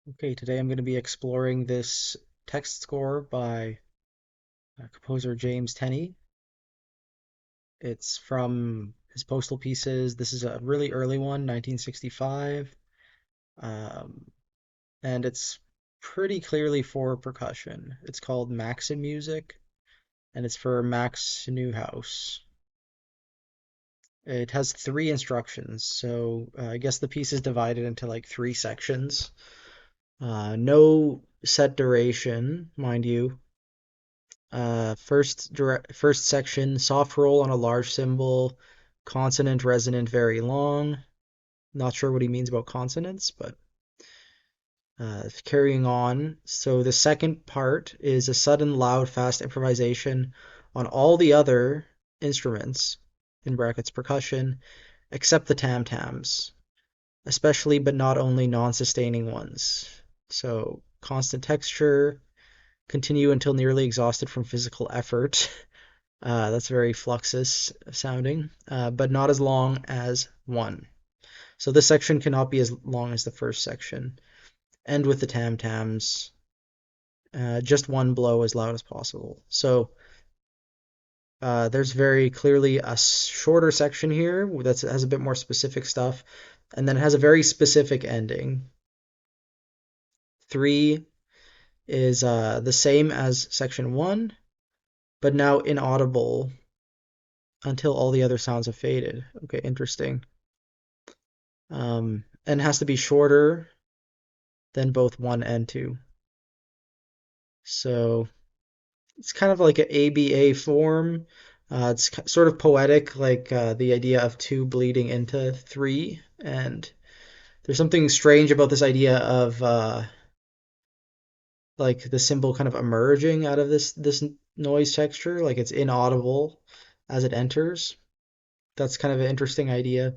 Okay, today I'm going to be exploring this text score by composer James Tenney. It's from his Postal Pieces. This is a really early one, 1965, um, and it's pretty clearly for percussion. It's called Maximusic, and it's for Max Neuhaus. It has three instructions, so I guess the piece is divided into like three sections. No set duration, mind you. First section, soft roll on a large cymbal, consonant, resonant, very long. Not sure what he means about consonants, but carrying on. So the second part is a sudden, loud, fast improvisation on all the other instruments, in brackets percussion, except the tam-tams, especially but not only non-sustaining ones. So constant texture, continue until nearly exhausted from physical effort. That's very Fluxus sounding, but not as long as one. So this section cannot be as long as the first section. End with the tam-tams. Just one blow as loud as possible. So there's very clearly a shorter section here that has a bit more specific stuff, and then it has a very specific ending. 3 is the same as section 1, but now inaudible until all the other sounds have faded. Okay, interesting. And has to be shorter than both 1 and 2. So it's kind of like an ABA form. It's sort of poetic, like the idea of 2 bleeding into 3. And there's something strange about this idea of like the symbol kind of emerging out of this noise texture, like it's inaudible as it enters. That's kind of an interesting idea.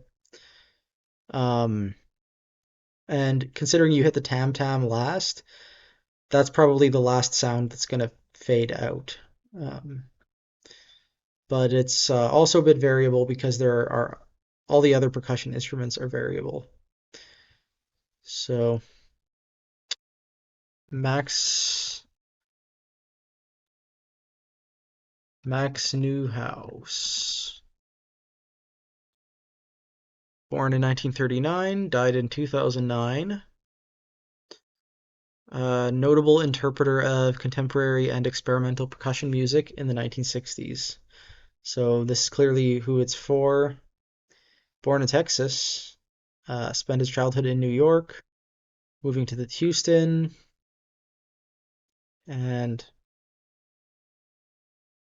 Um, and considering you hit the tam tam last, that's probably the last sound that's going to fade out. Um, but it's also a bit variable because there are all the other percussion instruments are variable. So Max Max Neuhaus, born in 1939, died in 2009. Notable interpreter of contemporary and experimental percussion music in the 1960s. So this is clearly who it's for. Born in Texas, spent his childhood in New York, moving to the Houston, and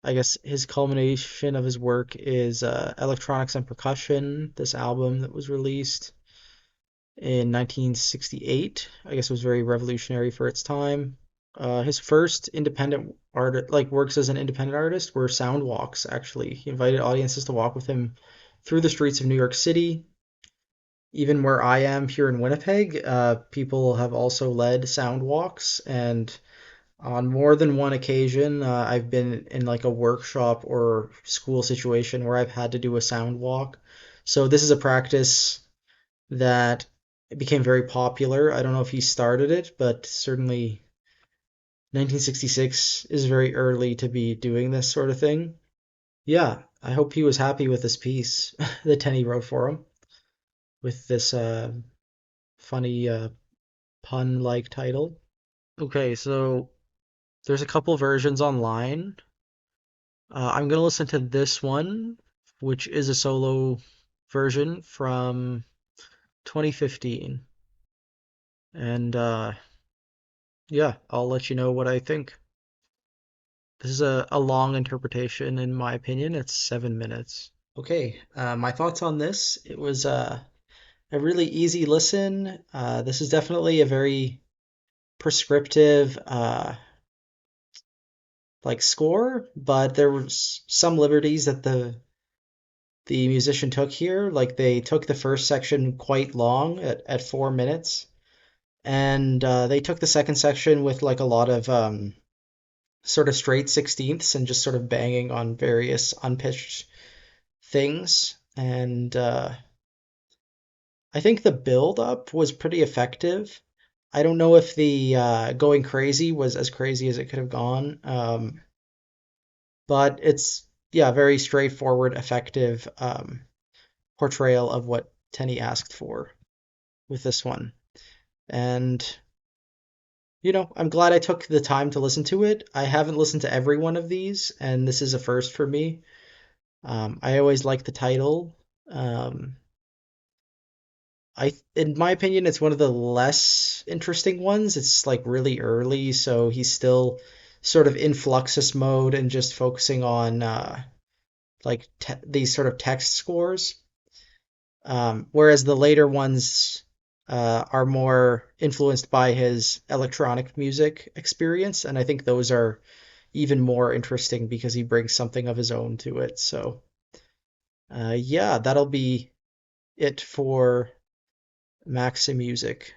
I guess his culmination of his work is Electronics and Percussion, this album that was released in 1968. I guess it was very revolutionary for its time. His first independent art, like works as an independent artist, were sound walks. Actually, he invited audiences to walk with him through the streets of New York City. Even where I am here in Winnipeg, people have also led sound walks, and on more than one occasion, I've been in like a workshop or school situation where I've had to do a sound walk. So this is a practice that became very popular. I don't know if he started it, but certainly 1966 is very early to be doing this sort of thing. Yeah, I hope he was happy with this piece that Tenney wrote for him with this funny pun-like title. Okay, so there's a couple versions online. I'm gonna listen to this one, which is a solo version from 2015, and yeah, I'll let you know what I think. This is a long interpretation, in my opinion. It's 7 minutes. Okay, my thoughts on this. It was a really easy listen. This is definitely a very prescriptive like score, but there was some liberties that the musician took here. Like they took the first section quite long at 4 minutes, and they took the second section with like a lot of sort of straight sixteenths and just sort of banging on various unpitched things. And I think the build up was pretty effective. I don't know if the Going Crazy was as crazy as it could have gone, but it's yeah, very straightforward, effective portrayal of what Tenney asked for with this one. And I'm glad I took the time to listen to it. I haven't listened to every one of these, and this is a first for me. I always like the title. Um, in my opinion, it's one of the less interesting ones. It's like really early, so he's still sort of in Fluxus mode and just focusing on like these sort of text scores. Whereas the later ones are more influenced by his electronic music experience, and I think those are even more interesting because he brings something of his own to it. So, yeah, that'll be it for Maximusic.